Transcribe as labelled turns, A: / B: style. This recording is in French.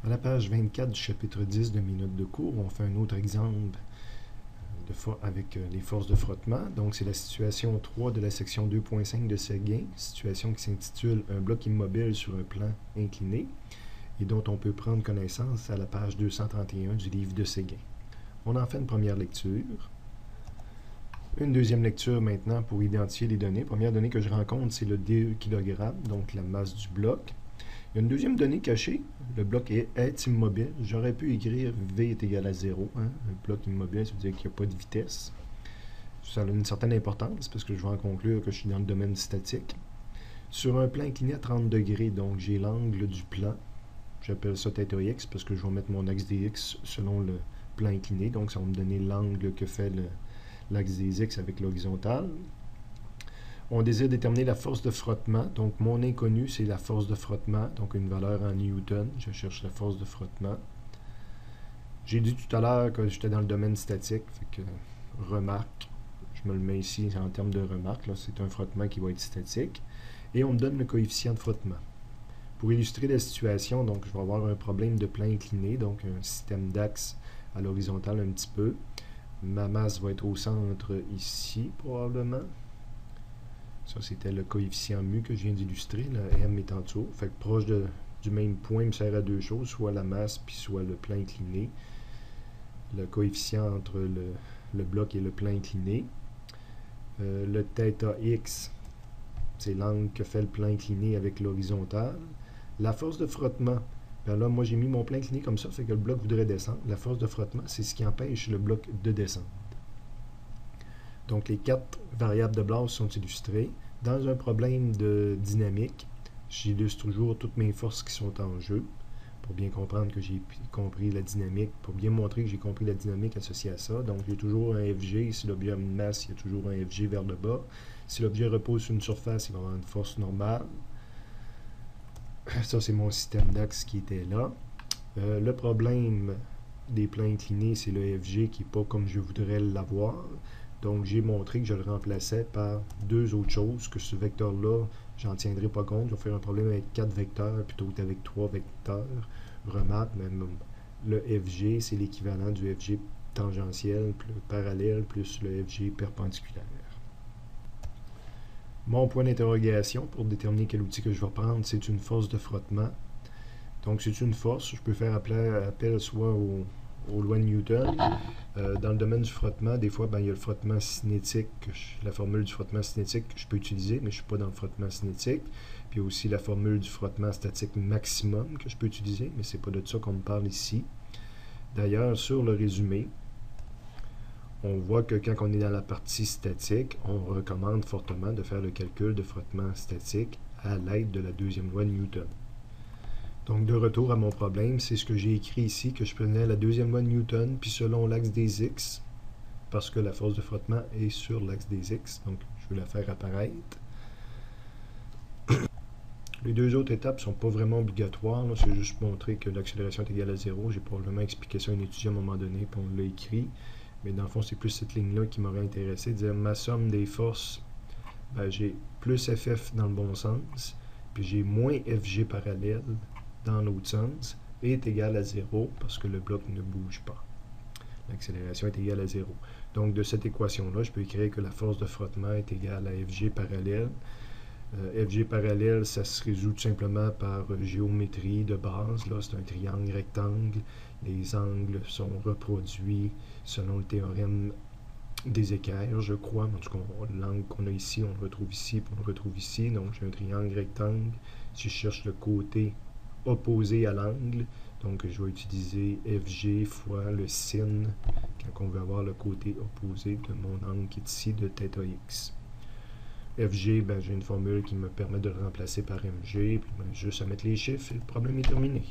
A: À la page 24 du chapitre 10 de mes notes de cours, on fait un autre exemple avec les forces de frottement. Donc, c'est la situation 3 de la section 2.5 de Séguin, situation qui s'intitule « Un bloc immobile sur un plan incliné » et dont on peut prendre connaissance à la page 231 du livre de Séguin. On en fait une première lecture. Une deuxième lecture maintenant pour identifier les données. La première donnée que je rencontre, c'est le DE kg, donc la masse du bloc. Il y a une deuxième donnée cachée. Le bloc est immobile. J'aurais pu écrire V est égal à 0. Un bloc immobile, ça veut dire qu'il n'y a pas de vitesse. Ça a une certaine importance parce que je vais en conclure que je suis dans le domaine statique. Sur un plan incliné à 30 degrés, donc j'ai l'angle du plan. J'appelle ça θ x parce que je vais mettre mon axe des x selon le plan incliné. Donc ça va me donner l'angle que fait l'axe des x avec l'horizontale. On désire déterminer la force de frottement. Donc, mon inconnu, c'est la force de frottement. Donc, une valeur en newton. Je cherche la force de frottement. J'ai dit tout à l'heure que j'étais dans le domaine statique. Fait que, remarque, je me le mets ici en termes de remarque. Là, c'est un frottement qui va être statique. Et on me donne le coefficient de frottement. Pour illustrer la situation, donc, je vais avoir un problème de plan incliné. Donc, un système d'axe à l'horizontale un petit peu. Ma masse va être au centre ici, probablement. Ça, c'était le coefficient mu que je viens d'illustrer, le m est en dessous. Fait que proche du même point me sert à deux choses, soit la masse, puis soit le plan incliné. Le coefficient entre le bloc et le plan incliné. Le θ x, c'est l'angle que fait le plan incliné avec l'horizontale. La force de frottement, ben là, moi j'ai mis mon plan incliné comme ça, fait que le bloc voudrait descendre. La force de frottement, c'est ce qui empêche le bloc de descendre. Donc, les 4 variables de base sont illustrées. Dans un problème de dynamique, j'illustre toujours toutes mes forces qui sont en jeu pour bien comprendre que j'ai compris la dynamique, pour bien montrer que j'ai compris la dynamique associée à ça. Donc, j'ai toujours un FG. Si l'objet a une masse, il y a toujours un FG vers le bas. Si l'objet repose sur une surface, il va avoir une force normale. Ça, c'est mon système d'axe qui était là. Le problème des plans inclinés, c'est le FG qui n'est pas comme je voudrais l'avoir. Donc, j'ai montré que je le remplaçais par deux autres choses, que ce vecteur-là, j'en tiendrai pas compte. Je vais faire un problème avec 4 vecteurs plutôt qu'avec 3 vecteurs. Remarque, même le FG, c'est l'équivalent du FG tangentiel, plus parallèle, plus le FG perpendiculaire. Mon point d'interrogation pour déterminer quel outil que je vais prendre, c'est une force de frottement. Donc, c'est une force. Je peux faire appel soit aux lois de Newton. Dans le domaine du frottement, des fois, il y a le frottement cinétique, la formule du frottement cinétique que je peux utiliser, mais je ne suis pas dans le frottement cinétique. Puis aussi la formule du frottement statique maximum que je peux utiliser, mais ce n'est pas de ça qu'on me parle ici. D'ailleurs, sur le résumé, on voit que quand on est dans la partie statique, on recommande fortement de faire le calcul de frottement statique à l'aide de la deuxième loi de Newton. Donc, de retour à mon problème, c'est ce que j'ai écrit ici, que je prenais la deuxième loi de Newton, puis selon l'axe des x, parce que la force de frottement est sur l'axe des x, donc je vais la faire apparaître. Les deux autres étapes ne sont pas vraiment obligatoires, c'est juste montrer que l'accélération est égale à 0. J'ai probablement expliqué ça à un étudiant à un moment donné, puis on l'a écrit. Mais dans le fond, c'est plus cette ligne-là qui m'aurait intéressé, dire ma somme des forces, j'ai plus FF dans le bon sens, puis j'ai moins FG parallèle dans l'autre sens, est égal à 0 parce que le bloc ne bouge pas. L'accélération est égale à 0. Donc, de cette équation-là, je peux écrire que la force de frottement est égale à FG parallèle. FG parallèle, ça se résout tout simplement par géométrie de base. Là, c'est un triangle rectangle. Les angles sont reproduits selon le théorème des équerres, je crois. En tout cas, l'angle qu'on a ici, on le retrouve ici, puis on le retrouve ici. Donc, j'ai un triangle rectangle. Si je cherche le côté opposé à l'angle, donc je vais utiliser FG fois le sin quand on veut avoir le côté opposé de mon angle qui est ici de θ x. FG, j'ai une formule qui me permet de le remplacer par MG, puis juste à mettre les chiffres et le problème est terminé.